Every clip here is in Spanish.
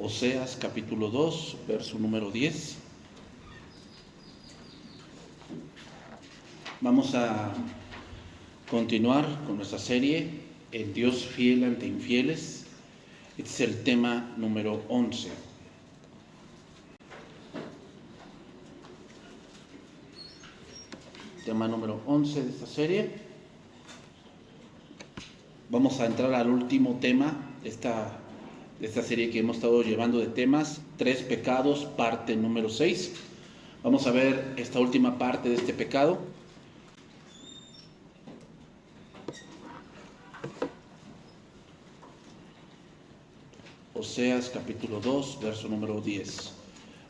Oseas capítulo 2, verso número 10. Vamos a continuar con nuestra serie en Dios fiel ante infieles. Este es el tema número 11. Tema número 11 de esta serie. Vamos a entrar al último tema de esta serie que hemos estado llevando de temas, 3 pecados, parte número 6. Vamos a ver esta última parte de este pecado. Oseas capítulo 2, verso número 10.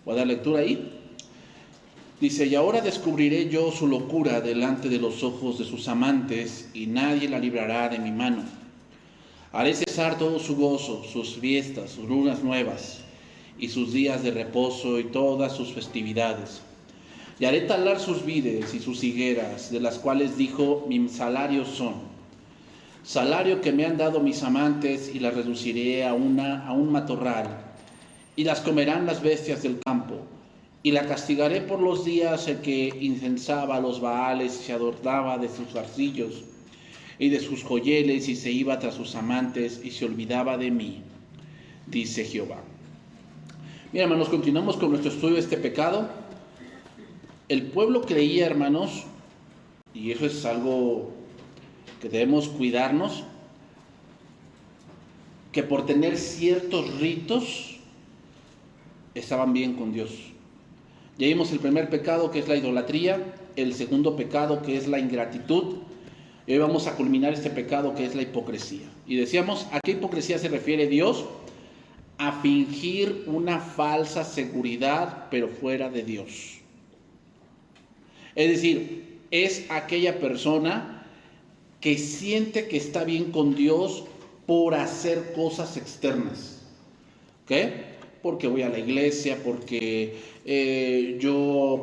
Voy a dar lectura ahí. Dice: y ahora descubriré yo su locura delante de los ojos de sus amantes, y nadie la librará de mi mano. Haré cesar todo su gozo, sus fiestas, sus lunas nuevas, y sus días de reposo, y todas sus festividades. Y haré talar sus vides y sus higueras, de las cuales dijo: mi salario son. Salario que me han dado mis amantes, y las reduciré a un matorral, y las comerán las bestias del campo. Y la castigaré por los días en que incensaba a los Baales y se adornaba de sus arcillos y de sus joyeles, y se iba tras sus amantes y se olvidaba de mí, dice Jehová. Mira, hermanos, continuamos con nuestro estudio de este pecado. El pueblo creía, hermanos, y eso es algo que debemos cuidarnos, que por tener ciertos ritos estaban bien con Dios. Ya vimos el primer pecado, que es la idolatría, el segundo pecado, que es la ingratitud, y hoy vamos a culminar este pecado, que es la hipocresía. Y decíamos, ¿a qué hipocresía se refiere Dios? A fingir una falsa seguridad, pero fuera de Dios. Es decir, es aquella persona que siente que está bien con Dios por hacer cosas externas. ¿Ok? Porque voy a la iglesia, porque yo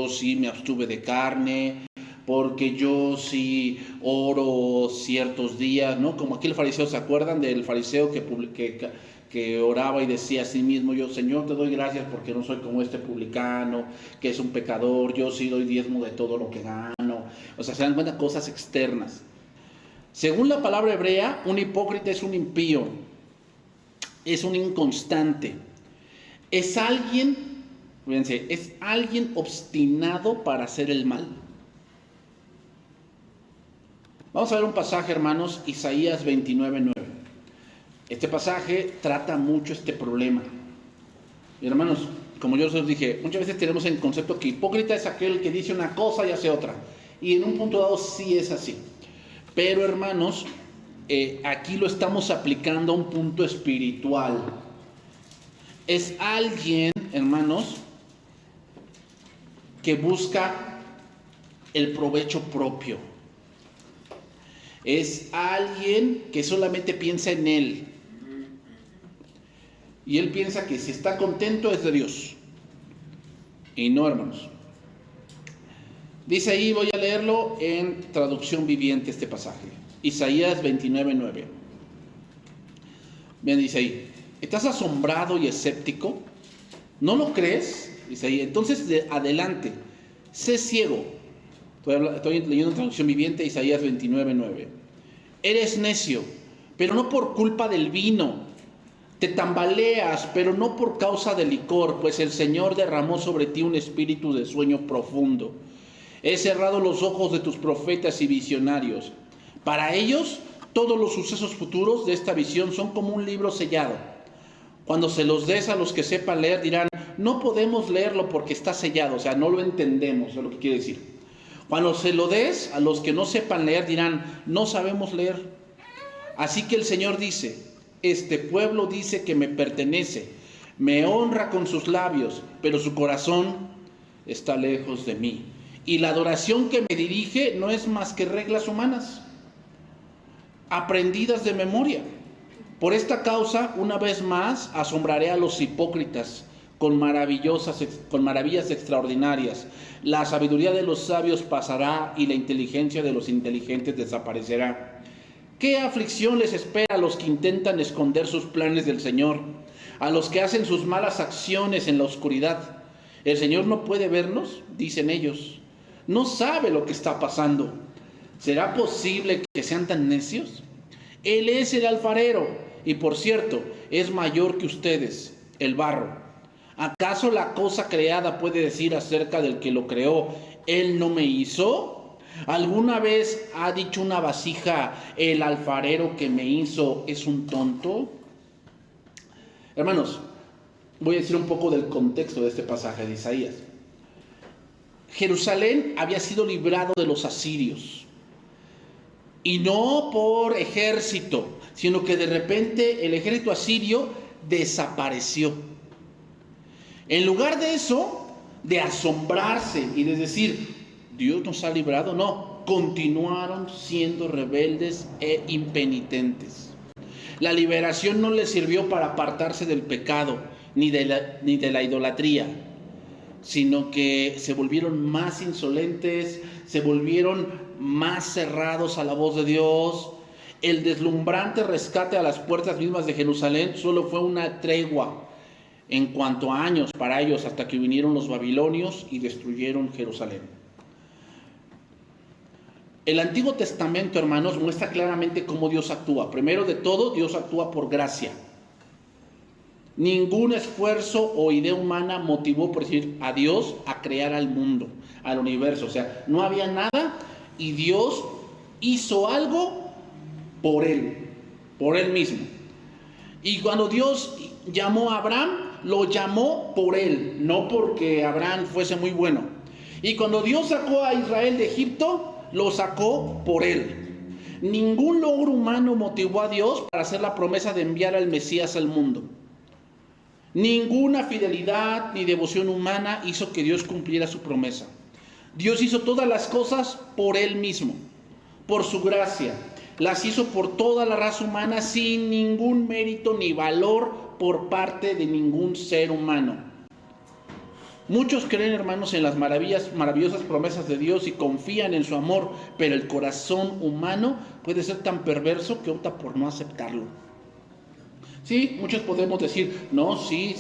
sí me abstuve de carne, porque yo sí oro ciertos días, ¿no? Como aquí el fariseo, ¿se acuerdan del fariseo que oraba y decía a sí mismo: yo, Señor, te doy gracias porque no soy como este publicano, que es un pecador, yo sí doy diezmo de todo lo que gano? O sea, se dan cuenta, cosas externas. Según la palabra hebrea, un hipócrita es un impío, es un inconstante, es alguien, fíjense, es alguien obstinado para hacer el mal. Vamos a ver un pasaje, hermanos, Isaías 29:9. Este pasaje trata mucho este problema. Y hermanos, como yo os dije, muchas veces tenemos el concepto que hipócrita es aquel que dice una cosa y hace otra. Y en un punto dado sí es así. Pero, hermanos, aquí lo estamos aplicando a un punto espiritual. Es alguien, hermanos, que busca el provecho propio. Es alguien que solamente piensa en él. Y él piensa que si está contento es de Dios. Y no, hermanos. Dice ahí, voy a leerlo en traducción viviente este pasaje. Isaías 29:9. Bien, dice ahí: ¿estás asombrado y escéptico? ¿No lo crees? Dice ahí, entonces adelante, sé ciego. Estoy leyendo en traducción viviente, Isaías 29:9. Eres necio, pero no por culpa del vino. Te tambaleas, pero no por causa del licor, pues el Señor derramó sobre ti un espíritu de sueño profundo. He cerrado los ojos de tus profetas y visionarios. Para ellos, todos los sucesos futuros de esta visión son como un libro sellado. Cuando se los des a los que sepan leer, dirán: no podemos leerlo porque está sellado, o sea, no lo entendemos, es lo que quiere decir. Cuando se lo des a los que no sepan leer, dirán: no sabemos leer. Así que el Señor dice: este pueblo dice que me pertenece, me honra con sus labios, pero su corazón está lejos de mí. Y la adoración que me dirige no es más que reglas humanas, aprendidas de memoria. Por esta causa, una vez más, asombraré a los hipócritas con maravillas extraordinarias. La sabiduría de los sabios pasará y la inteligencia de los inteligentes desaparecerá. ¿Qué aflicción les espera a los que intentan esconder sus planes del Señor? a los que hacen sus malas acciones en la oscuridad. El Señor no puede vernos, dicen ellos. No sabe lo que está pasando. ¿Será posible que sean tan necios? Él es el alfarero y, por cierto, es mayor que ustedes, el barro. ¿Acaso la cosa creada puede decir acerca del que lo creó, Él no me hizo? ¿Alguna vez ha dicho una vasija, el alfarero que me hizo es un tonto? Hermanos, voy a decir un poco del contexto de este pasaje de Isaías. Jerusalén había sido librado de los asirios. Y no por ejército, sino que de repente el ejército asirio desapareció. En lugar de eso, de asombrarse y de decir, Dios nos ha librado, no, continuaron siendo rebeldes e impenitentes. La liberación no les sirvió para apartarse del pecado, ni de la idolatría, sino que se volvieron más insolentes, se volvieron más cerrados a la voz de Dios. El deslumbrante rescate a las puertas mismas de Jerusalén solo fue una tregua en cuanto a años para ellos, hasta que vinieron los babilonios y destruyeron Jerusalén. El Antiguo Testamento, hermanos, muestra claramente cómo Dios actúa. Primero de todo, Dios actúa por gracia. Ningún esfuerzo o idea humana motivó, por decir, a Dios a crear al mundo, al universo. O sea, no había nada y Dios hizo algo por Él mismo. Y cuando Dios llamó a Abraham, lo llamó por Él, no porque Abraham fuese muy bueno. Y cuando Dios sacó a Israel de Egipto, lo sacó por Él. Ningún logro humano motivó a Dios para hacer la promesa de enviar al Mesías al mundo. Ninguna fidelidad ni devoción humana hizo que Dios cumpliera su promesa. Dios hizo todas las cosas por Él mismo, por su gracia. Las hizo por toda la raza humana sin ningún mérito ni valor por parte de ningún ser humano. Muchos creen, hermanos, en las maravillosas promesas de Dios y confían en su amor, pero el corazón humano puede ser tan perverso que opta por no aceptarlo. Sí, muchos podemos decir, no, sí,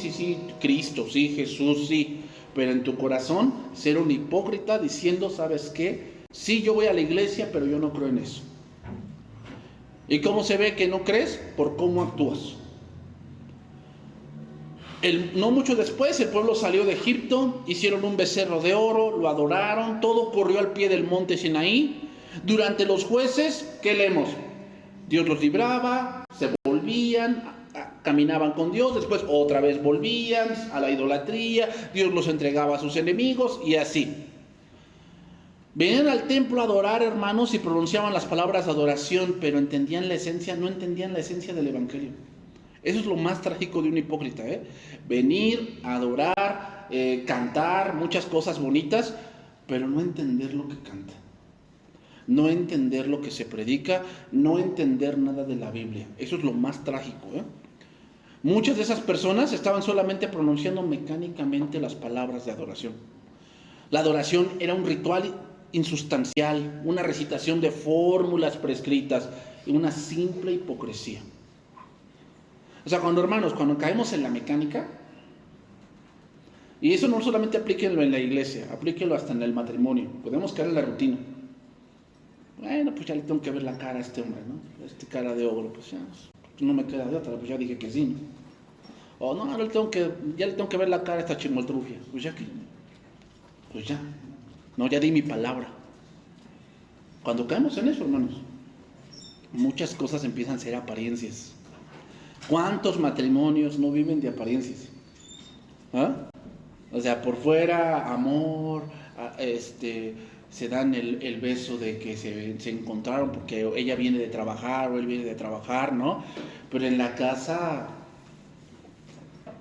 Cristo, sí, Jesús, sí, pero en tu corazón ser un hipócrita diciendo, ¿sabes qué? Sí, yo voy a la iglesia, pero yo no creo en eso. ¿Y cómo se ve que no crees? Por cómo actúas. No mucho después el pueblo salió de Egipto, hicieron un becerro de oro, lo adoraron, todo corrió al pie del monte Sinaí. Durante los jueces, ¿qué leemos? Dios los libraba, se volvían, caminaban con Dios, después otra vez volvían a la idolatría, Dios los entregaba a sus enemigos y así. Venían al templo a adorar, hermanos, y pronunciaban las palabras de adoración, pero no entendían la esencia del evangelio. Eso es lo más trágico de un hipócrita, venir a adorar, cantar muchas cosas bonitas, pero no entender lo que canta, no entender lo que se predica, no entender nada de la Biblia. Eso es lo más trágico. Muchas de esas personas estaban solamente pronunciando mecánicamente las palabras de adoración. La adoración era un ritual insustancial, una recitación de fórmulas prescritas y una simple hipocresía. O sea, cuando caemos en la mecánica, y eso no solamente aplíquenlo en la iglesia, aplíquenlo hasta en el matrimonio, podemos caer en la rutina. Bueno, pues ya le tengo que ver la cara a este hombre, ¿no? Este cara de ogro, pues ya no me queda de otra, pues ya dije que sí, ¿no? O no, ya le tengo que ver la cara a esta chimoltrufia, pues ya, no, ya di mi palabra. Cuando caemos en eso, hermanos, muchas cosas empiezan a ser apariencias. ¿Cuántos matrimonios no viven de apariencias? O sea, por fuera, amor, se dan el beso de que se encontraron porque ella viene de trabajar o él viene de trabajar, ¿no? Pero en la casa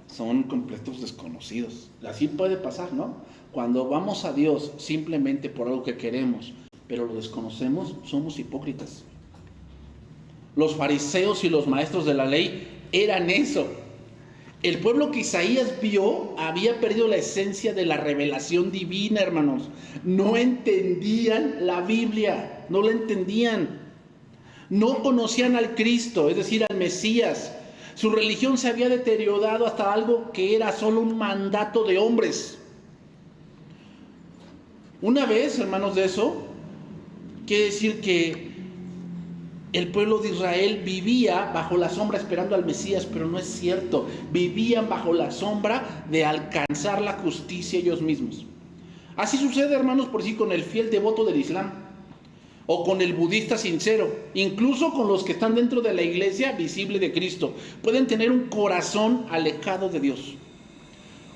son completos desconocidos. Así puede pasar, ¿no? Cuando vamos a Dios simplemente por algo que queremos, pero lo desconocemos, somos hipócritas. Los fariseos y los maestros de la ley eran eso. El pueblo que Isaías vio había perdido la esencia de la revelación divina, hermanos. No entendían la Biblia, no la entendían. No conocían al Cristo, es decir, al Mesías. Su religión se había deteriorado hasta algo que era solo un mandato de hombres. Una vez, hermanos, de eso, quiere decir que el pueblo de Israel vivía bajo la sombra esperando al Mesías, pero no es cierto. Vivían bajo la sombra de alcanzar la justicia ellos mismos. Así sucede, hermanos, por sí con el fiel devoto del Islam, o con el budista sincero, incluso con los que están dentro de la iglesia visible de Cristo. Pueden tener un corazón alejado de Dios.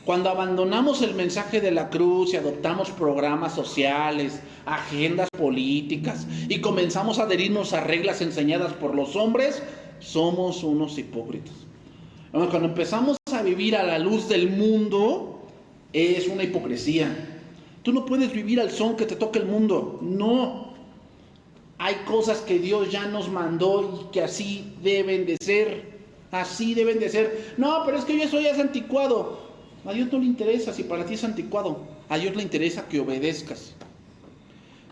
Cuando abandonamos el mensaje de la cruz y adoptamos programas sociales, agendas políticas y comenzamos a adherirnos a reglas enseñadas por los hombres, somos unos hipócritas. Cuando empezamos a vivir a la luz del mundo, es una hipocresía. Tú no puedes vivir al son que te toque el mundo. No. Hay cosas que Dios ya nos mandó y que así deben de ser. Así deben de ser. No, pero es que eso ya es anticuado. A Dios no le interesa si para ti es anticuado. A Dios le interesa que obedezcas.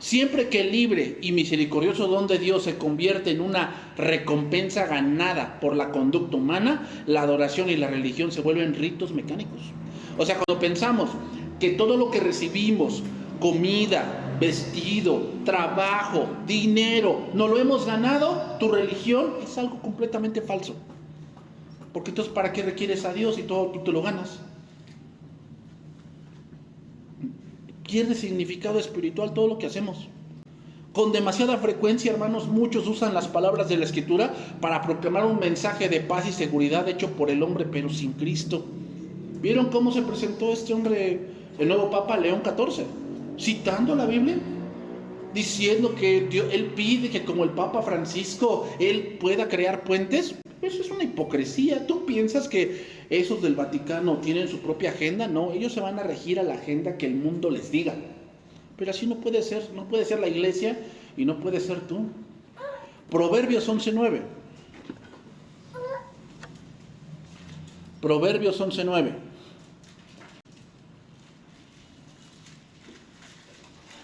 Siempre que el libre y misericordioso don de Dios se convierte en una recompensa ganada por la conducta humana, la adoración y la religión se vuelven ritos mecánicos. O sea, cuando pensamos que todo lo que recibimos, comida, vestido, trabajo, dinero, no lo hemos ganado, tu religión es algo completamente falso. Porque entonces, ¿para qué requieres a Dios si todo tú te lo ganas? Pierde significado espiritual todo lo que hacemos. Con demasiada frecuencia, hermanos, muchos usan las palabras de la Escritura para proclamar un mensaje de paz y seguridad hecho por el hombre, pero sin Cristo. ¿Vieron cómo se presentó este hombre, el nuevo Papa León XIV? Citando la Biblia, diciendo que él pide que como el Papa Francisco, él pueda crear puentes. Eso es una hipocresía. ¿Tú piensas que esos del Vaticano tienen su propia agenda? No, ellos se van a regir a la agenda que el mundo les diga. Pero así no puede ser la iglesia y no puede ser tú. Proverbios 11:9. Proverbios 11:9.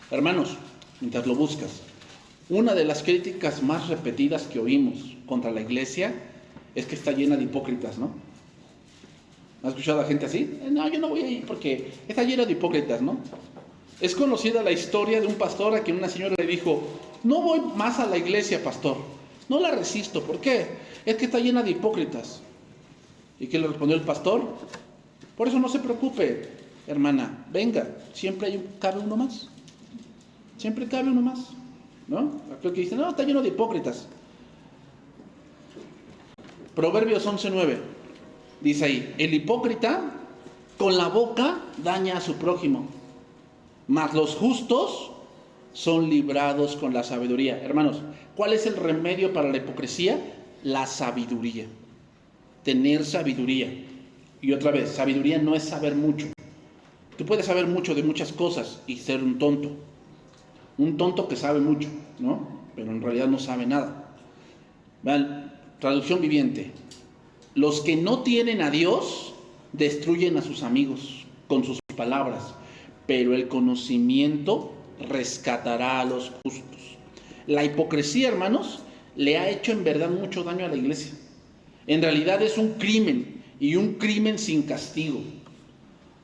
Hermanos, mientras lo buscas, una de las críticas más repetidas que oímos contra la iglesia es que está llena de hipócritas, ¿no? ¿Has escuchado a gente así? No, yo no voy a ir porque está llena de hipócritas, ¿no? Es conocida la historia de un pastor a quien una señora le dijo: no voy más a la iglesia, pastor, no la resisto. ¿Por qué? Es que está llena de hipócritas. ¿Y qué le respondió el pastor? Por eso no se preocupe, hermana, venga, siempre cabe uno más. Siempre cabe uno más, ¿no? Aquel que dice: no, está lleno de hipócritas. Proverbios 11:9 dice ahí: el hipócrita con la boca daña a su prójimo, mas los justos son librados con la sabiduría. Hermanos, ¿cuál es el remedio para la hipocresía? La sabiduría. Tener sabiduría. Y otra vez, sabiduría no es saber mucho. Tú puedes saber mucho de muchas cosas y ser un tonto. Un tonto que sabe mucho, ¿no? Pero en realidad no sabe nada. Vean, traducción viviente: los que no tienen a Dios destruyen a sus amigos con sus palabras, pero el conocimiento rescatará a los justos. La hipocresía, hermanos, le ha hecho en verdad mucho daño a la iglesia. En realidad es un crimen, y un crimen sin castigo.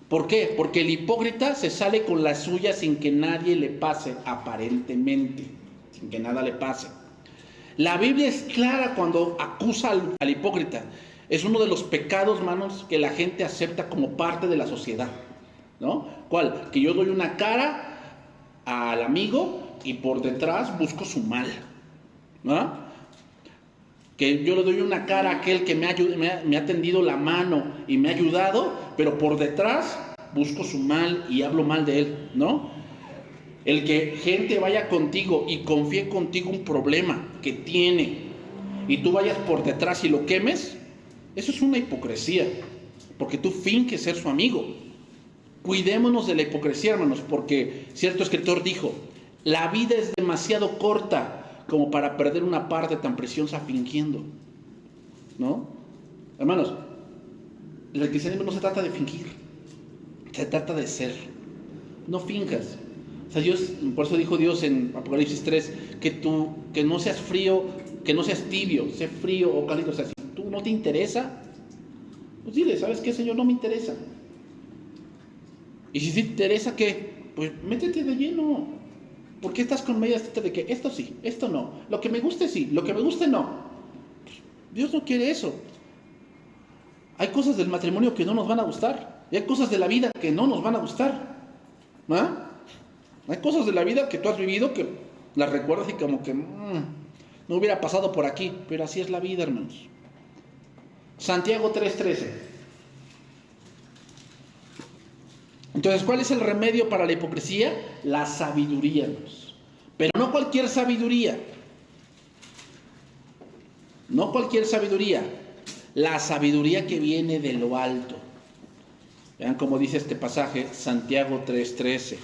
¿Por qué? Porque el hipócrita se sale con la suya sin que nadie le pase, aparentemente, sin que nada le pase. La Biblia es clara cuando acusa al hipócrita. Es uno de los pecados, hermanos, que la gente acepta como parte de la sociedad, ¿no? ¿Cuál? Que yo doy una cara al amigo y por detrás busco su mal, ¿no? Que yo le doy una cara a aquel que me ha tendido la mano y me ha ayudado, pero por detrás busco su mal y hablo mal de él, ¿no? El que gente vaya contigo y confíe contigo un problema que tiene y tú vayas por detrás y lo quemes, eso es una hipocresía, porque tú finges ser su amigo. Cuidémonos de la hipocresía, hermanos, porque cierto escritor dijo: la vida es demasiado corta como para perder una parte tan preciosa fingiendo, ¿no? Hermanos, el cristianismo no se trata de fingir, se trata de ser. No finjas. O sea, Dios, por eso dijo Dios en Apocalipsis 3 que no seas frío, que no seas tibio, sé frío o cálido, o sea, tú no te interesa, pues dile, ¿sabes qué, Señor? No me interesa. Y si sí te interesa, ¿qué? Pues métete de lleno. ¿Por qué estás con medias de que esto sí, esto no? Lo que me guste sí, lo que me guste no. Pues Dios no quiere eso. Hay cosas del matrimonio que no nos van a gustar. Y hay cosas de la vida que no nos van a gustar. ¿Ah? Hay cosas de la vida que tú has vivido que las recuerdas y como que no hubiera pasado por aquí. Pero así es la vida, hermanos. Santiago 3:13. Entonces, ¿cuál es el remedio para la hipocresía? La sabiduría, hermanos. Pero no cualquier sabiduría. No cualquier sabiduría. La sabiduría que viene de lo alto. Vean cómo dice este pasaje, Santiago 3:13.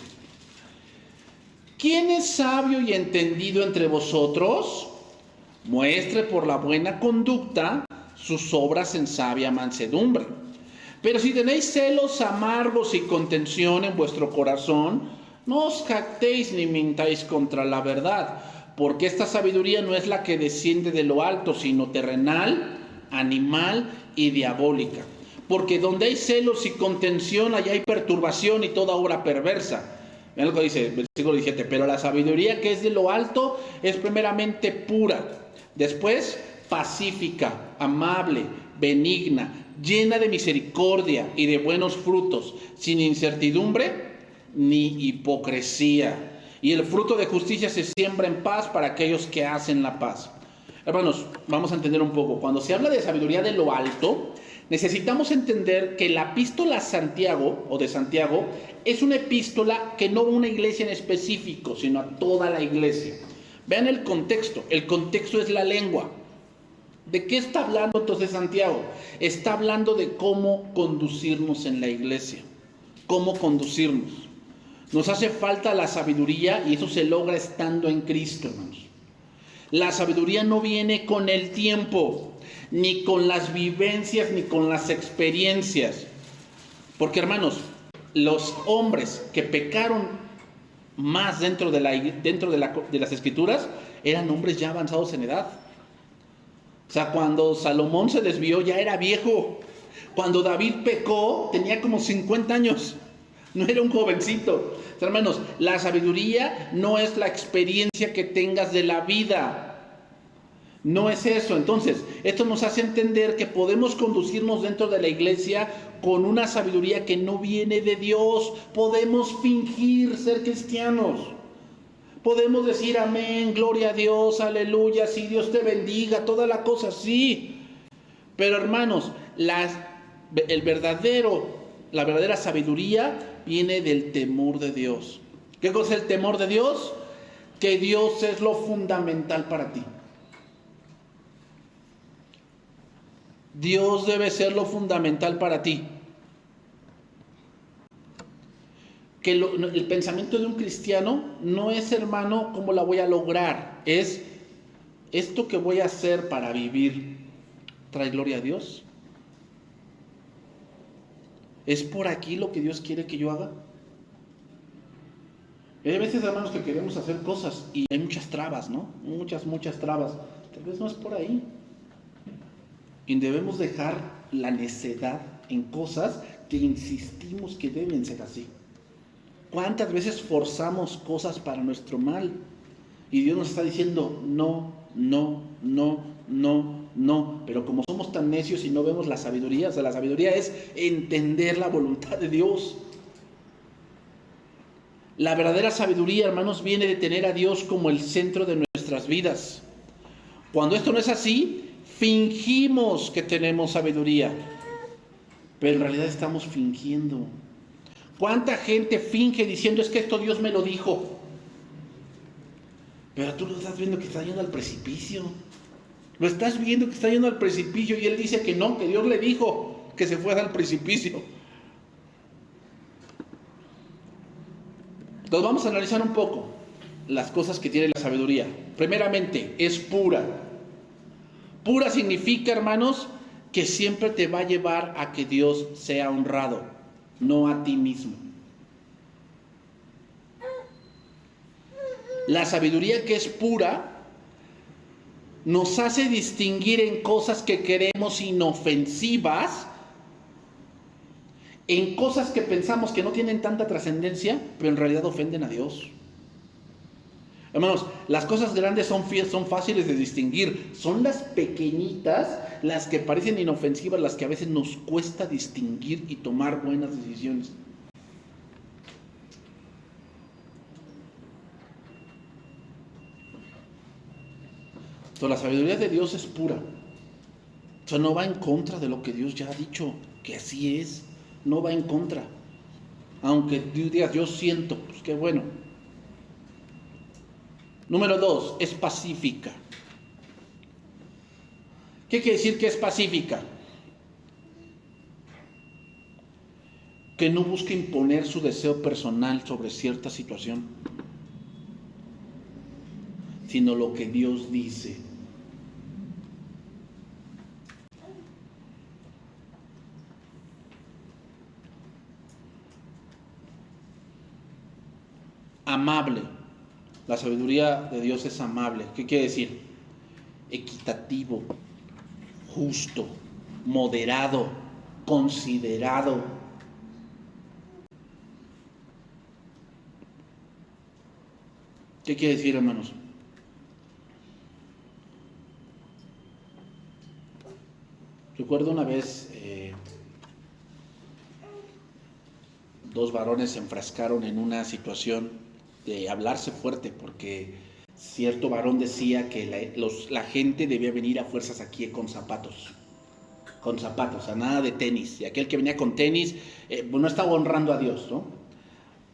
¿Quién es sabio y entendido entre vosotros? Muestre por la buena conducta sus obras en sabia mansedumbre. Pero si tenéis celos amargos y contención en vuestro corazón, no os jactéis ni mintáis contra la verdad, porque esta sabiduría no es la que desciende de lo alto, sino terrenal, animal y diabólica. Porque donde hay celos y contención, allá hay perturbación y toda obra perversa. Vean lo que dice el versículo 17. Pero la sabiduría que es de lo alto es primeramente pura, después pacífica, amable, benigna, llena de misericordia y de buenos frutos, sin incertidumbre ni hipocresía. Y el fruto de justicia se siembra en paz para aquellos que hacen la paz. Hermanos, vamos a entender un poco. Cuando se habla de sabiduría de lo alto, necesitamos entender que la epístola a Santiago, o de Santiago, es una epístola que no a una iglesia en específico, sino a toda la iglesia. Vean el contexto. El contexto es la lengua. ¿De qué está hablando entonces Santiago? Está hablando de cómo conducirnos en la iglesia. Cómo conducirnos. Nos hace falta la sabiduría y eso se logra estando en Cristo, hermanos. La sabiduría no viene con el tiempo, ni con las vivencias, ni con las experiencias. Porque, hermanos, los hombres que pecaron más dentro de las Escrituras eran hombres ya avanzados en edad. O sea, cuando Salomón se desvió ya era viejo. Cuando David pecó tenía como 50 años. No era un jovencito. O sea, hermanos, la sabiduría no es la experiencia que tengas de la vida. No es eso. Entonces, esto nos hace entender que podemos conducirnos dentro de la iglesia con una sabiduría que no viene de Dios. Podemos fingir ser cristianos. Podemos decir amén, gloria a Dios, aleluya, sí, Dios te bendiga, toda la cosa, sí. Pero hermanos, la verdadera sabiduría viene del temor de Dios. ¿Qué cosa es el temor de Dios? Que Dios es lo fundamental para ti. Dios debe ser lo fundamental para ti. Que el pensamiento de un cristiano no es, hermano, ¿cómo la voy a lograr? Es esto que voy a hacer para vivir. ¿Trae gloria a Dios? ¿Es por aquí lo que Dios quiere que yo haga? Hay veces, hermanos, que queremos hacer cosas y hay muchas trabas, ¿no? Muchas trabas. Tal vez no es por ahí. Y debemos dejar la necedad en cosas que insistimos que deben ser así. ¿Cuántas veces forzamos cosas para nuestro mal? Y Dios nos está diciendo no, no, no, no, no. Pero como somos tan necios y no vemos la sabiduría, o sea, la sabiduría es entender la voluntad de Dios. La verdadera sabiduría, hermanos, viene de tener a Dios como el centro de nuestras vidas. Cuando esto no es así, fingimos que tenemos sabiduría, pero en realidad estamos fingiendo. ¿Cuánta gente finge diciendo es que esto Dios me lo dijo? Pero tú lo estás viendo que está yendo al precipicio. Lo estás viendo que está yendo al precipicio y él dice que no, que Dios le dijo que se fuera al precipicio. Entonces vamos a analizar un poco las cosas que tiene la sabiduría. Primeramente, es pura. Pura significa, hermanos, que siempre te va a llevar a que Dios sea honrado, no a ti mismo. La sabiduría que es pura nos hace distinguir en cosas que queremos inofensivas, en cosas que pensamos que no tienen tanta trascendencia, pero en realidad ofenden a Dios. Hermanos, las cosas grandes son fáciles de distinguir. Son las pequeñitas, las que parecen inofensivas, las que a veces nos cuesta distinguir y tomar buenas decisiones. Entonces, la sabiduría de Dios es pura. O sea, no va en contra de lo que Dios ya ha dicho, que así es. No va en contra. Aunque tú digas, yo siento, pues qué bueno. Número 2, es pacífica. ¿Qué quiere decir que es pacífica? Que no busca imponer su deseo personal sobre cierta situación, sino lo que Dios dice. Amable. La sabiduría de Dios es amable. ¿Qué quiere decir? Equitativo, justo, moderado, considerado. ¿Qué quiere decir, hermanos? Recuerdo una vez, dos varones se enfrascaron en una situación de hablarse fuerte, porque cierto varón decía que la gente debía venir a fuerzas aquí con zapatos, a nada de tenis, y aquel que venía con tenis no estaba honrando a Dios, ¿no?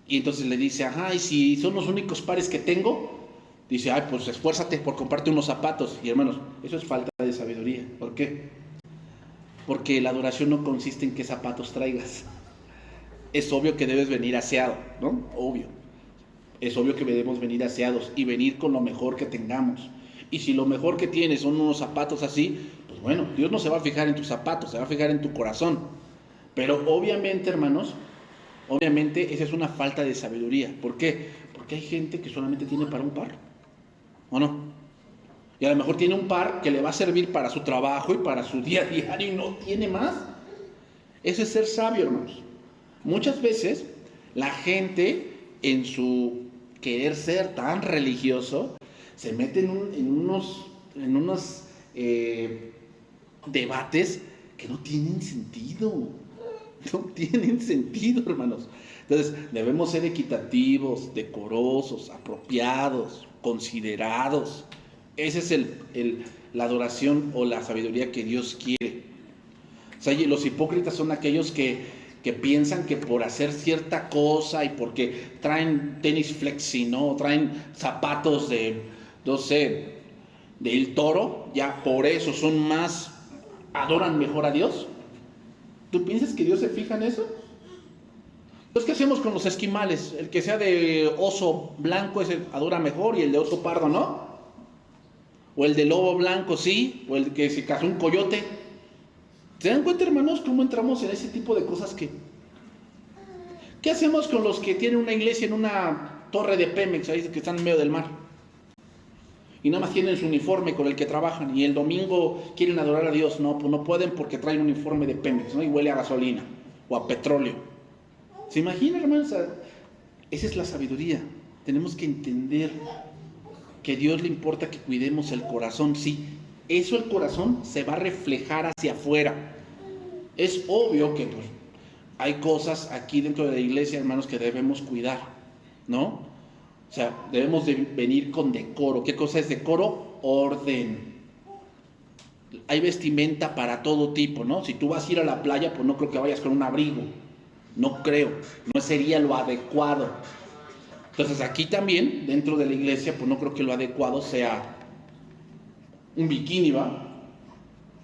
Y entonces le dice, ajá, y si son los únicos pares que tengo, dice, ay, pues esfuérzate por comprarte unos zapatos. Y hermanos, eso es falta de sabiduría. ¿Por qué? Porque la adoración no consiste en qué zapatos traigas. Es obvio que debes venir aseado, ¿no? Obvio. Es obvio que debemos venir aseados y venir con lo mejor que tengamos. Y si lo mejor que tienes son unos zapatos así, pues bueno, Dios no se va a fijar en tus zapatos, se va a fijar en tu corazón. Pero obviamente, hermanos, obviamente esa es una falta de sabiduría. ¿Por qué? Porque hay gente que solamente tiene para un par, ¿o no? Y a lo mejor tiene un par que le va a servir para su trabajo y para su día a diario y no tiene más. Eso es ser sabio, hermanos. Muchas veces la gente, en su querer ser tan religioso, se mete en unos debates que no tienen sentido. No tienen sentido, hermanos. Entonces, debemos ser equitativos, decorosos, apropiados, considerados. Esa es la adoración o la sabiduría que Dios quiere. O sea, los hipócritas son aquellos que piensan que por hacer cierta cosa y porque traen tenis flexi, ¿no? Traen zapatos del Toro, ya por eso son más, adoran mejor a Dios. ¿Tú piensas que Dios se fija en eso? Entonces, ¿qué hacemos con los esquimales? El que sea de oso blanco ese adora mejor y el de oso pardo no. O el de lobo blanco sí, o el que se cazó un coyote. ¿Se dan cuenta, hermanos, cómo entramos en ese tipo de cosas ¿Qué hacemos con los que tienen una iglesia en una torre de Pemex, ahí que están en medio del mar? Y nada más tienen su uniforme con el que trabajan y el domingo quieren adorar a Dios. No, pues no pueden porque traen un uniforme de Pemex, ¿no? Y huele a gasolina o a petróleo. ¿Se imaginan, hermanos? Esa es la sabiduría. Tenemos que entender que a Dios le importa que cuidemos el corazón. Sí, eso el corazón se va a reflejar hacia afuera. Es obvio que pues, hay cosas aquí dentro de la iglesia, hermanos, que debemos cuidar, ¿no? O sea, debemos de venir con decoro. ¿Qué cosa es decoro? Orden. Hay vestimenta para todo tipo, ¿no? Si tú vas a ir a la playa, pues no creo que vayas con un abrigo. No creo. No sería lo adecuado. Entonces aquí también, dentro de la iglesia, pues no creo que lo adecuado sea un bikini, ¿va?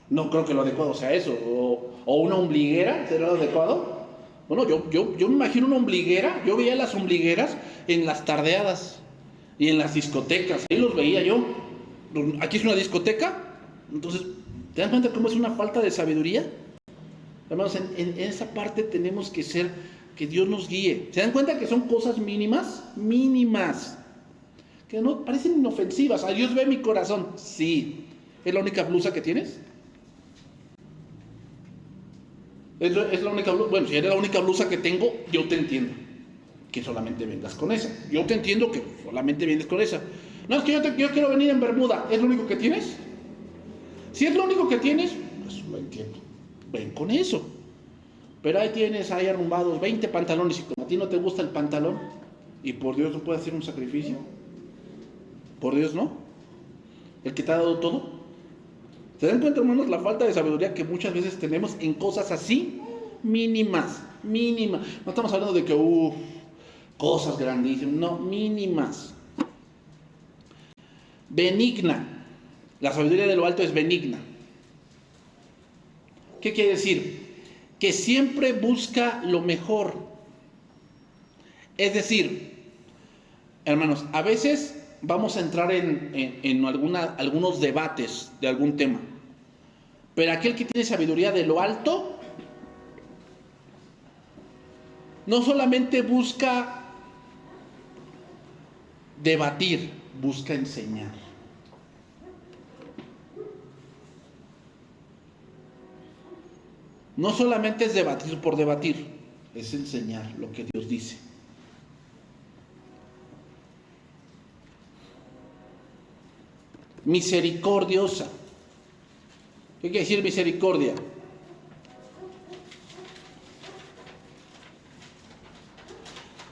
No creo que lo adecuado sea eso. O una ombliguera, ¿será lo adecuado? Bueno, yo me imagino una ombliguera. Yo veía las ombligueras en las tardeadas y en las discotecas. Ahí los veía yo. Aquí es una discoteca. Entonces, ¿te das cuenta cómo es una falta de sabiduría? Hermanos, en esa parte tenemos que ser, que Dios nos guíe. ¿Se dan cuenta que son cosas mínimas? Mínimas. Que no parecen inofensivas. Dios ve mi corazón. Sí. ¿Es la única blusa que tienes? ¿Es la única blusa? Bueno, si eres la única blusa que tengo, yo te entiendo que solamente vengas con esa. Yo te entiendo que solamente vienes con esa. No, es que yo quiero venir en bermuda. ¿Es lo único que tienes? Si es lo único que tienes, pues lo entiendo. Ven con eso. Pero ahí tienes, ahí arrumbados 20 pantalones y como a ti no te gusta el pantalón, y por Dios no puedes hacer un sacrificio. Por Dios no. El que te ha dado todo. ¿Se dan cuenta, hermanos, la falta de sabiduría que muchas veces tenemos en cosas así mínimas? Mínimas. No estamos hablando de que, cosas grandísimas. No, mínimas. Benigna. La sabiduría de lo alto es benigna. ¿Qué quiere decir? Que siempre busca lo mejor. Es decir, hermanos, a veces vamos a entrar en algunos debates de algún tema. Pero aquel que tiene sabiduría de lo alto, no solamente busca debatir, busca enseñar. No solamente es debatir por debatir, es enseñar lo que Dios dice. Misericordiosa. ¿Qué quiere decir misericordia?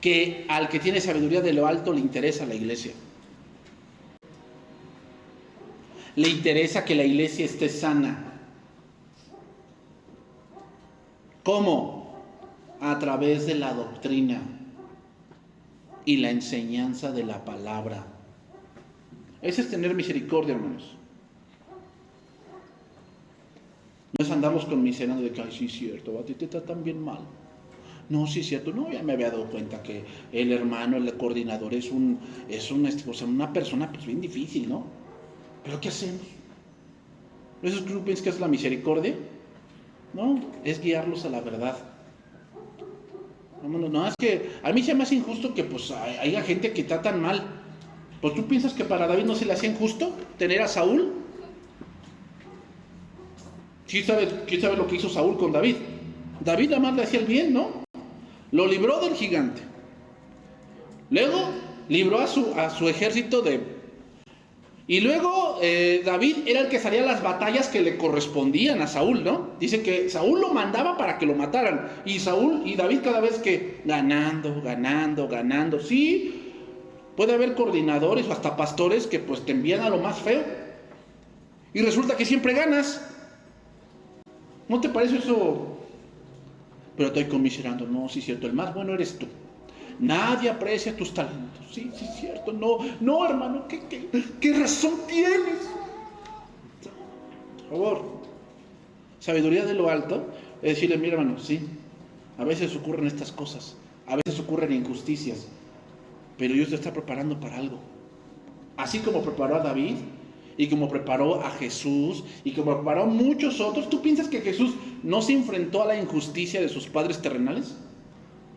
Que al que tiene sabiduría de lo alto le interesa la iglesia. Le interesa que la iglesia esté sana. ¿Cómo? A través de la doctrina y la enseñanza de la palabra. Ese es tener misericordia, hermanos. No es andamos con miseria de que, ay, sí es cierto, a ti te tratan bien mal. No, sí es cierto, no, ya me había dado cuenta que el hermano, el coordinador es una persona pues bien difícil, ¿no? ¿Pero qué hacemos? ¿Eso tú piensas que es la misericordia? No, es guiarlos a la verdad. No, es que a mí se me hace injusto que pues haya gente que tratan mal. Pues tú piensas que para David no se le hacía injusto tener a Saúl. ¿Quién sabe lo que hizo Saúl con David? David nada más le hacía el bien, ¿no? Lo libró del gigante. Luego libró a su ejército de... Y luego David era el que salía a las batallas que le correspondían a Saúl, ¿no? Dice que Saúl lo mandaba para que lo mataran. Y David cada vez que ganando. Sí, puede haber coordinadores o hasta pastores que pues te envían a lo más feo. Y resulta que siempre ganas. ¿No te parece eso? Pero estoy conmiserando. No, sí es cierto, el más bueno eres tú. Nadie aprecia tus talentos. Sí, es cierto. No, hermano, ¿qué razón tienes? Por favor. Sabiduría de lo alto es decirle, mira, hermano, sí, a veces ocurren estas cosas, a veces ocurren injusticias, pero Dios te está preparando para algo. Así como preparó a David, y como preparó a Jesús, y como preparó a muchos otros. ¿Tú piensas que Jesús no se enfrentó a la injusticia de sus padres terrenales?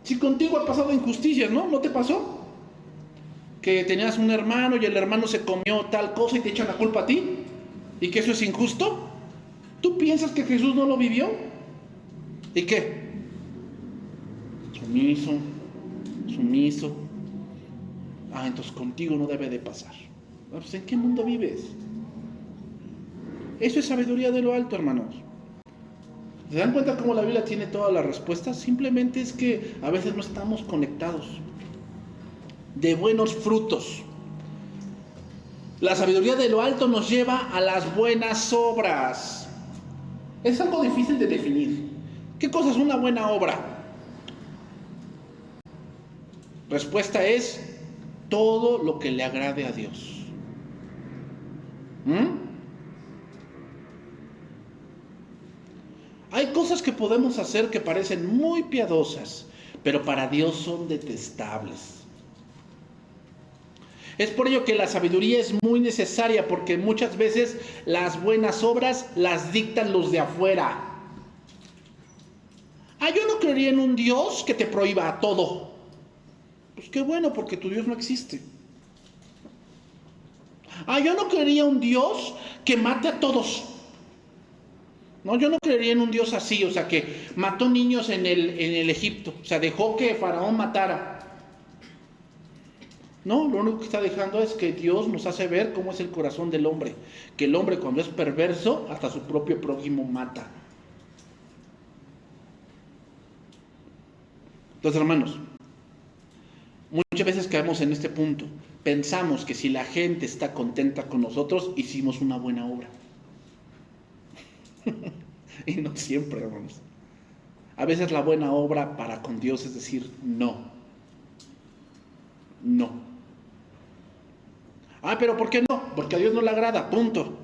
Si contigo ha pasado injusticias, ¿no? ¿No te pasó? Que tenías un hermano y el hermano se comió tal cosa y te echan la culpa a ti, y que eso es injusto. ¿Tú piensas que Jesús no lo vivió? ¿Y qué? Sumiso. Entonces contigo no debe de pasar. Pues, ¿en qué mundo vives? Eso es sabiduría de lo alto, hermanos. ¿Se dan cuenta cómo la Biblia tiene todas las respuestas? Simplemente es que a veces no estamos conectados. De buenos frutos. La sabiduría de lo alto nos lleva a las buenas obras. Es algo difícil de definir. ¿Qué cosa es una buena obra? Respuesta es todo lo que le agrade a Dios. Hay cosas que podemos hacer que parecen muy piadosas, pero para Dios son detestables. Es por ello que la sabiduría es muy necesaria, porque muchas veces las buenas obras las dictan los de afuera. Yo no creería en un Dios que te prohíba todo. Pues qué bueno, porque tu Dios no existe. Yo no creería un Dios que mate a todos. No, yo no creería en un Dios así, o sea, que mató niños en el Egipto, o sea, dejó que Faraón matara. No, lo único que está dejando es que Dios nos hace ver cómo es el corazón del hombre, que el hombre cuando es perverso, hasta su propio prójimo mata. Entonces, hermanos, muchas veces caemos en este punto. Pensamos que si la gente está contenta con nosotros, hicimos una buena obra. Y no siempre, hermanos. A veces la buena obra para con Dios es decir no. No. Pero ¿por qué no? Porque a Dios no le agrada, punto.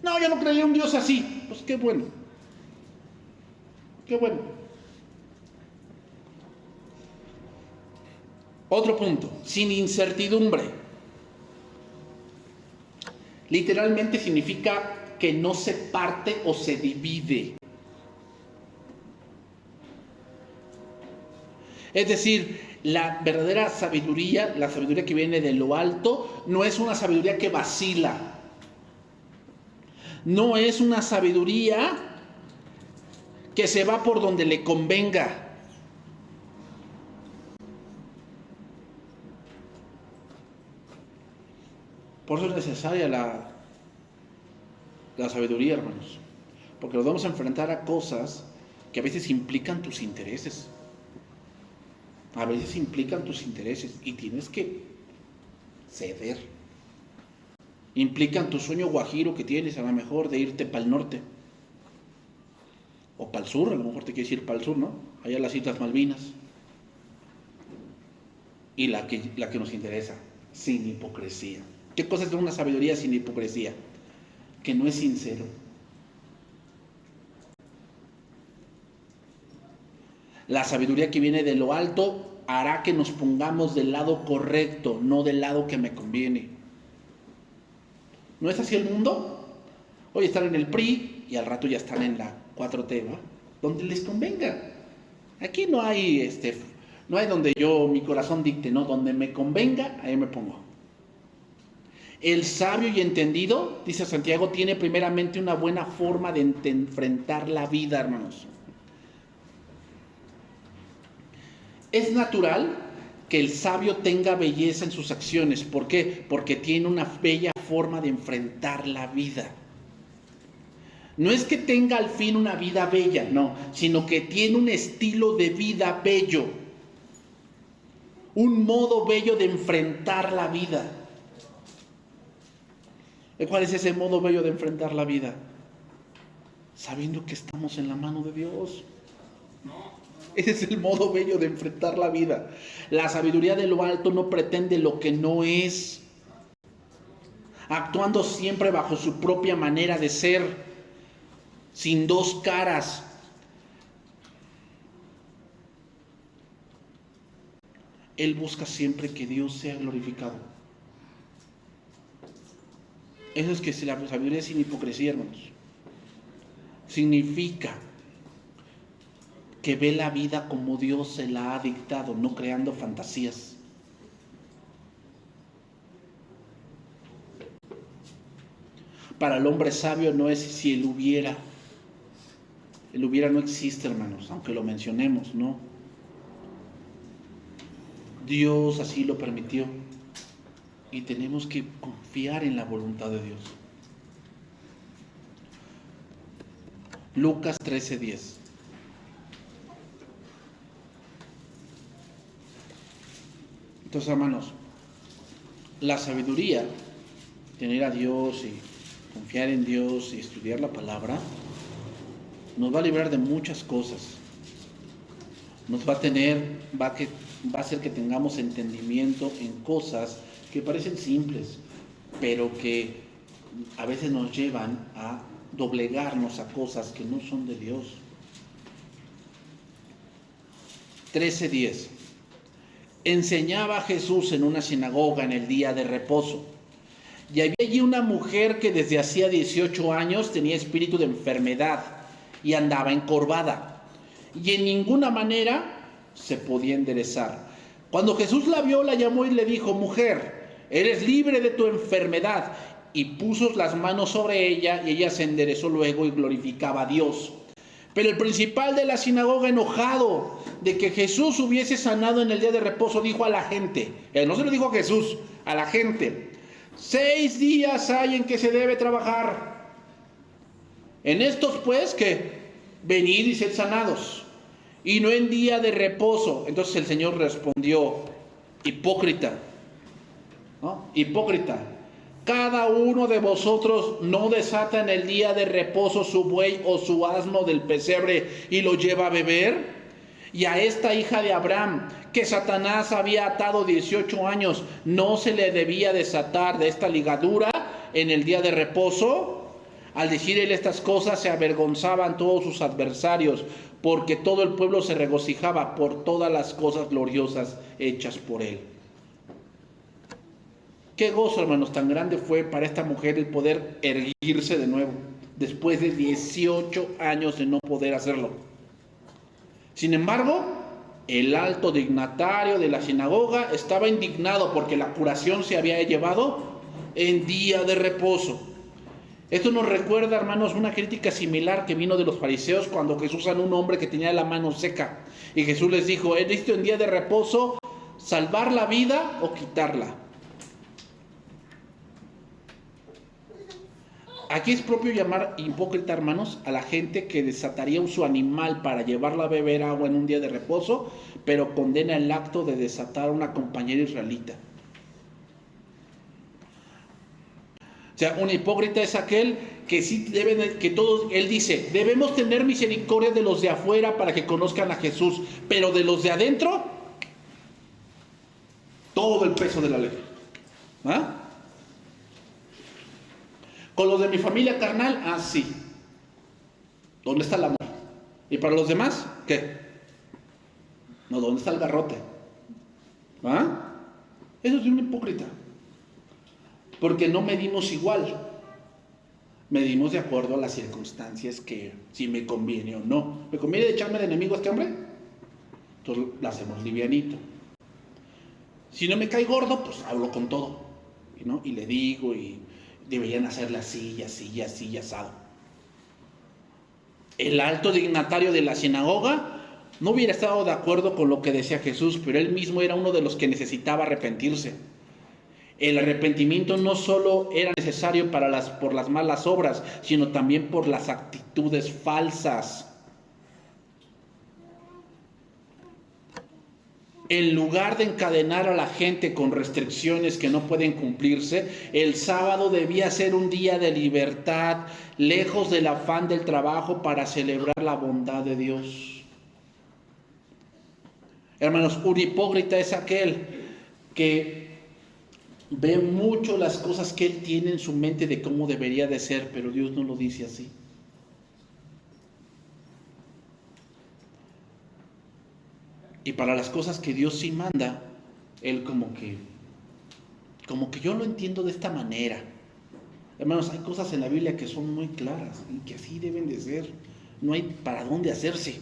No, yo no creía en un Dios así. Pues qué bueno. Qué bueno. Otro punto, sin incertidumbre. Literalmente significa que no se parte o se divide. Es decir, la verdadera sabiduría, la sabiduría que viene de lo alto, no es una sabiduría que vacila. No es una sabiduría que se va por donde le convenga. Por eso es necesaria la sabiduría, hermanos. Porque nos vamos a enfrentar a cosas que a veces implican tus intereses. A veces implican tus intereses y tienes que ceder. Implican tu sueño guajiro que tienes, a lo mejor, de irte para el norte. O para el sur, a lo mejor te quieres ir para el sur, ¿no? Allá las Islas Malvinas. Y la que nos interesa, sin hipocresía. ¿Qué cosa es una sabiduría sin hipocresía? Que no es sincero. La sabiduría que viene de lo alto hará que nos pongamos del lado correcto, no del lado que me conviene. ¿No es así el mundo? Hoy están en el PRI y al rato ya están en la 4T, ¿va? Donde les convenga. Aquí no hay donde mi corazón dicte, no, donde me convenga, ahí me pongo. El sabio y entendido, dice Santiago, tiene primeramente una buena forma de enfrentar la vida, hermanos. Es natural que el sabio tenga belleza en sus acciones. ¿Por qué? Porque tiene una bella forma de enfrentar la vida. No es que tenga al fin una vida bella, no, sino que tiene un estilo de vida bello. Un modo bello de enfrentar la vida. ¿Cuál es ese modo bello de enfrentar la vida? Sabiendo que estamos en la mano de Dios. Ese es el modo bello de enfrentar la vida. La sabiduría de lo alto no pretende lo que no es, actuando siempre bajo su propia manera de ser, sin dos caras. Él busca siempre que Dios sea glorificado. Eso es que si la sabiduría es sin hipocresía, hermanos. Significa que ve la vida como Dios se la ha dictado, no creando fantasías. Para el hombre sabio no es si él hubiera. El hubiera no existe, hermanos, aunque lo mencionemos, ¿no? Dios así lo permitió y tenemos que confiar en la voluntad de Dios. Lucas 13:10. Entonces, hermanos, la sabiduría, tener a Dios y confiar en Dios y estudiar la palabra, nos va a librar de muchas cosas. Nos va a hacer que tengamos entendimiento en cosas que parecen simples, pero que a veces nos llevan a doblegarnos a cosas que no son de Dios. 13:10. Enseñaba Jesús en una sinagoga en el día de reposo. Y había allí una mujer que desde hacía 18 años tenía espíritu de enfermedad y andaba encorvada. Y en ninguna manera se podía enderezar. Cuando Jesús la vio, la llamó y le dijo: mujer, eres libre de tu enfermedad. Y puso las manos sobre ella, y ella se enderezó luego y glorificaba a Dios. Pero el principal de la sinagoga, enojado de que Jesús hubiese sanado en el día de reposo, dijo a la gente, no se lo dijo a Jesús, a la gente: 6 días hay en que se debe trabajar. En estos pues, que venid y sed sanados, y no en día de reposo. Entonces el Señor respondió: hipócrita, ¿no? Hipócrita, cada uno de vosotros no desata en el día de reposo su buey o su asno del pesebre y lo lleva a beber. Y a esta hija de Abraham, que Satanás había atado 18 años, ¿no se le debía desatar de esta ligadura en el día de reposo? Al decir él estas cosas, se avergonzaban todos sus adversarios, porque todo el pueblo se regocijaba por todas las cosas gloriosas hechas por él. Qué gozo, hermanos, tan grande fue para esta mujer el poder erguirse de nuevo, después de 18 años de no poder hacerlo. Sin embargo, el alto dignatario de la sinagoga estaba indignado porque la curación se había llevado en día de reposo. Esto nos recuerda, hermanos, una crítica similar que vino de los fariseos cuando Jesús sanó a un hombre que tenía la mano seca. Y Jesús les dijo: ¿es listo en día de reposo salvar la vida o quitarla? Aquí es propio llamar hipócrita, hermanos, a la gente que desataría su animal para llevarla a beber agua en un día de reposo, pero condena el acto de desatar a una compañera israelita. O sea, un hipócrita es aquel que sí deben, que todos, él dice, debemos tener misericordia de los de afuera para que conozcan a Jesús, pero de los de adentro, todo el peso de la ley. ¿Ah? Con los de mi familia carnal, sí. ¿Dónde está el amor? ¿Y para los demás? ¿Qué? No, ¿dónde está el garrote? ¿Ah? Eso es de un hipócrita. Porque no medimos igual. Medimos de acuerdo a las circunstancias, que si me conviene o no. ¿Me conviene echarme de enemigo a este hombre? Entonces lo hacemos livianito. Si no me cae gordo, pues hablo con todo, ¿no? Y le digo, y deberían hacerle así, así, así, asado. El alto dignatario de la sinagoga no hubiera estado de acuerdo con lo que decía Jesús, pero él mismo era uno de los que necesitaba arrepentirse. El arrepentimiento no solo era necesario por las malas obras, sino también por las actitudes falsas. En lugar de encadenar a la gente con restricciones que no pueden cumplirse, el sábado debía ser un día de libertad, lejos del afán del trabajo, para celebrar la bondad de Dios. Hermanos, un hipócrita es aquel que ve mucho las cosas que él tiene en su mente de cómo debería de ser, pero Dios no lo dice así. Y para las cosas que Dios sí manda, él como que yo lo entiendo de esta manera. Hermanos, hay cosas en la Biblia que son muy claras y que así deben de ser. No hay para dónde hacerse.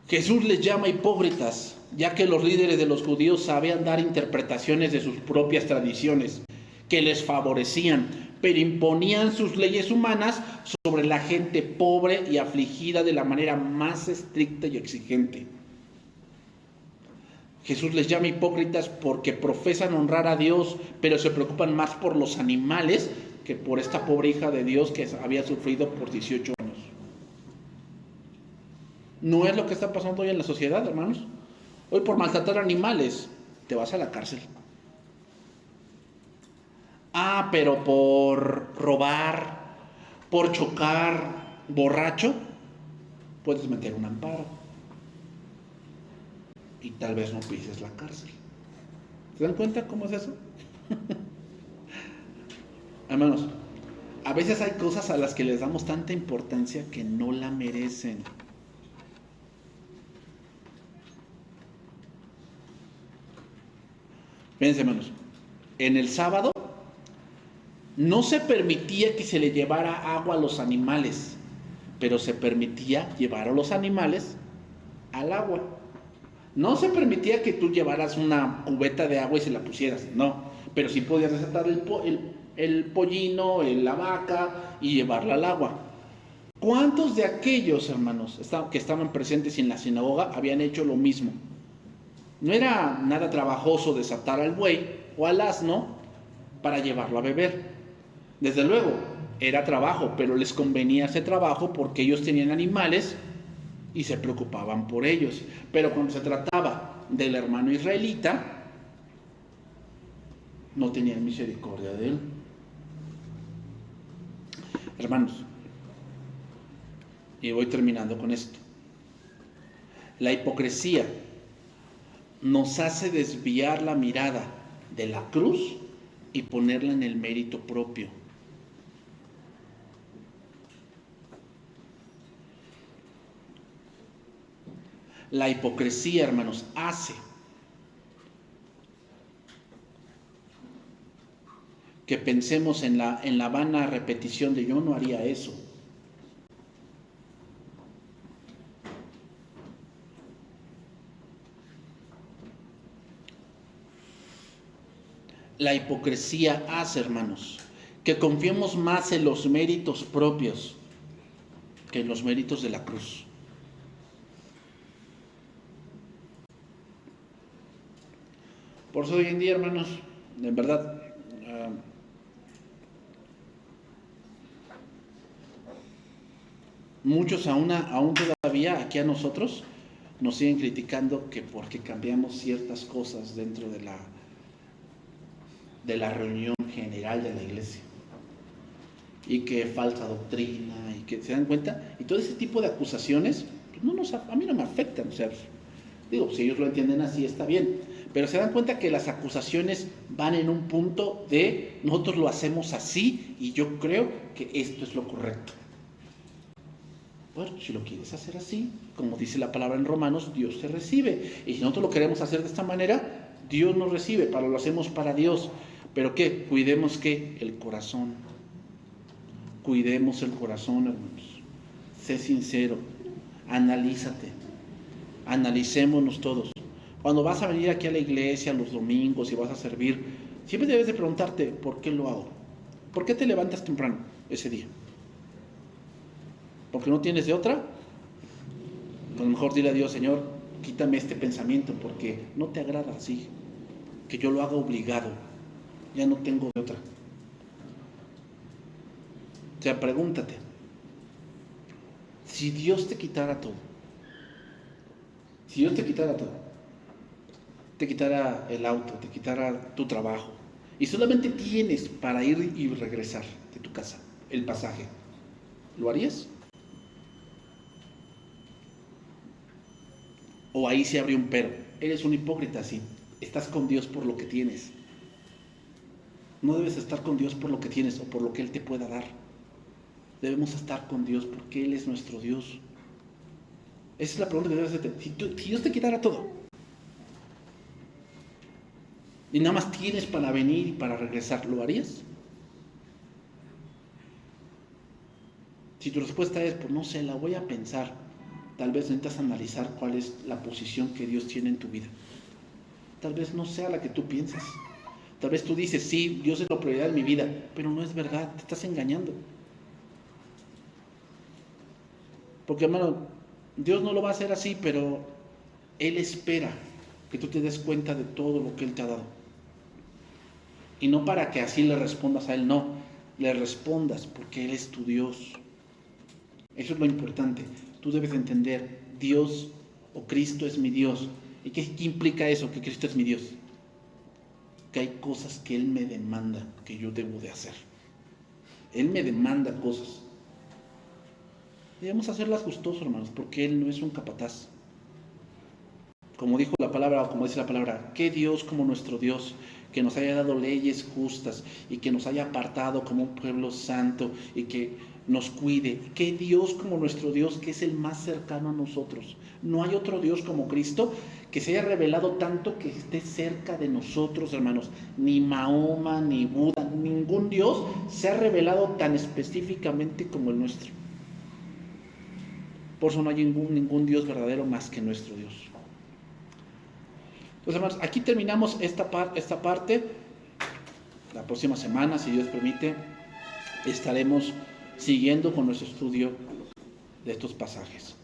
Jesús les llama hipócritas, ya que los líderes de los judíos sabían dar interpretaciones de sus propias tradiciones que les favorecían, pero imponían sus leyes humanas sobre la gente pobre y afligida de la manera más estricta y exigente. Jesús les llama hipócritas porque profesan honrar a Dios, pero se preocupan más por los animales que por esta pobre hija de Dios que había sufrido por 18 años. ¿No es lo que está pasando hoy en la sociedad, hermanos? Hoy por maltratar animales te vas a la cárcel. Pero por robar, por chocar, borracho, puedes meter un amparo. Y tal vez no pises la cárcel. ¿Se dan cuenta cómo es eso? Hermanos, a veces hay cosas a las que les damos tanta importancia que no la merecen. Fíjense, hermanos, en el sábado no se permitía que se le llevara agua a los animales, pero se permitía llevar a los animales al agua. No se permitía que tú llevaras una cubeta de agua y se la pusieras, no. Pero sí podías desatar el pollino, la vaca y llevarla al agua. ¿Cuántos de aquellos hermanos que estaban presentes en la sinagoga habían hecho lo mismo? No era nada trabajoso desatar al buey o al asno para llevarlo a beber. Desde luego, era trabajo, pero les convenía ese trabajo porque ellos tenían animales y se preocupaban por ellos. Pero cuando se trataba del hermano israelita, no tenían misericordia de él. Hermanos, y voy terminando con esto. La hipocresía nos hace desviar la mirada de la cruz y ponerla en el mérito propio. La hipocresía, hermanos, hace que pensemos en la vana repetición de yo no haría eso. La hipocresía hace, hermanos, que confiemos más en los méritos propios que en los méritos de la cruz. Por eso hoy en día, hermanos, en verdad, muchos aún todavía aquí a nosotros nos siguen criticando que porque cambiamos ciertas cosas dentro de la reunión general de la iglesia y que falsa doctrina y que se dan cuenta y todo ese tipo de acusaciones pues a mí no me afectan, o sea, digo, si ellos lo entienden así está bien, pero se dan cuenta que las acusaciones van en un punto de nosotros lo hacemos así y yo creo que esto es lo correcto. Bueno, si lo quieres hacer así, como dice la palabra en Romanos, Dios te recibe. Y si nosotros lo queremos hacer de esta manera, Dios nos recibe, lo hacemos para Dios. ¿Pero qué? Cuidemos ¿qué? El corazón. Cuidemos el corazón, hermanos. Sé sincero, analízate, analicémonos todos. Cuando vas a venir aquí a la iglesia los domingos y vas a servir, siempre debes de preguntarte, ¿por qué lo hago? ¿Por qué te levantas temprano ese día? ¿Porque no tienes de otra? Pues mejor dile a Dios, Señor, quítame este pensamiento porque no te agrada así, que yo lo haga obligado, ya no tengo de otra. O sea, pregúntate, si Dios te quitara todo, te quitara el auto, te quitara tu trabajo, y solamente tienes para ir y regresar de tu casa el pasaje, ¿lo harías? O ahí se abre un pero. Eres un hipócrita, sí. Estás con Dios por lo que tienes. No debes estar con Dios por lo que tienes o por lo que Él te pueda dar. Debemos estar con Dios porque Él es nuestro Dios. Esa es la pregunta que debes hacer. Si Dios te quitara todo y nada más tienes para venir y para regresar, ¿lo harías? Si tu respuesta es, pues no sé, la voy a pensar. Tal vez necesitas analizar cuál es la posición que Dios tiene en tu vida. Tal vez no sea la que tú piensas. Tal vez tú dices, sí, Dios es la prioridad de mi vida, pero no es verdad, te estás engañando. Porque, hermano, Dios no lo va a hacer así, pero Él espera que tú te des cuenta de todo lo que Él te ha dado. Y no para que así le respondas a Él, no, le respondas porque Él es tu Dios. Eso es lo importante. Tú debes entender, Dios o Cristo es mi Dios. ¿Y qué implica eso, que Cristo es mi Dios? Que hay cosas que Él me demanda que yo debo de hacer. Él me demanda cosas. Debemos hacerlas gustosos, hermanos, porque Él no es un capataz. Como dijo la palabra, o como dice la palabra, ¿qué Dios como nuestro Dios, que nos haya dado leyes justas y que nos haya apartado como un pueblo santo y que nos cuide? ¿Qué Dios como nuestro Dios, que es el más cercano a nosotros? No hay otro Dios como Cristo que se haya revelado tanto que esté cerca de nosotros, hermanos. Ni Mahoma, ni Buda, ningún Dios se ha revelado tan específicamente como el nuestro. Por eso no hay ningún Dios verdadero más que nuestro Dios. Pues hermanos, aquí terminamos esta parte. La próxima semana, si Dios permite, estaremos siguiendo con nuestro estudio de estos pasajes.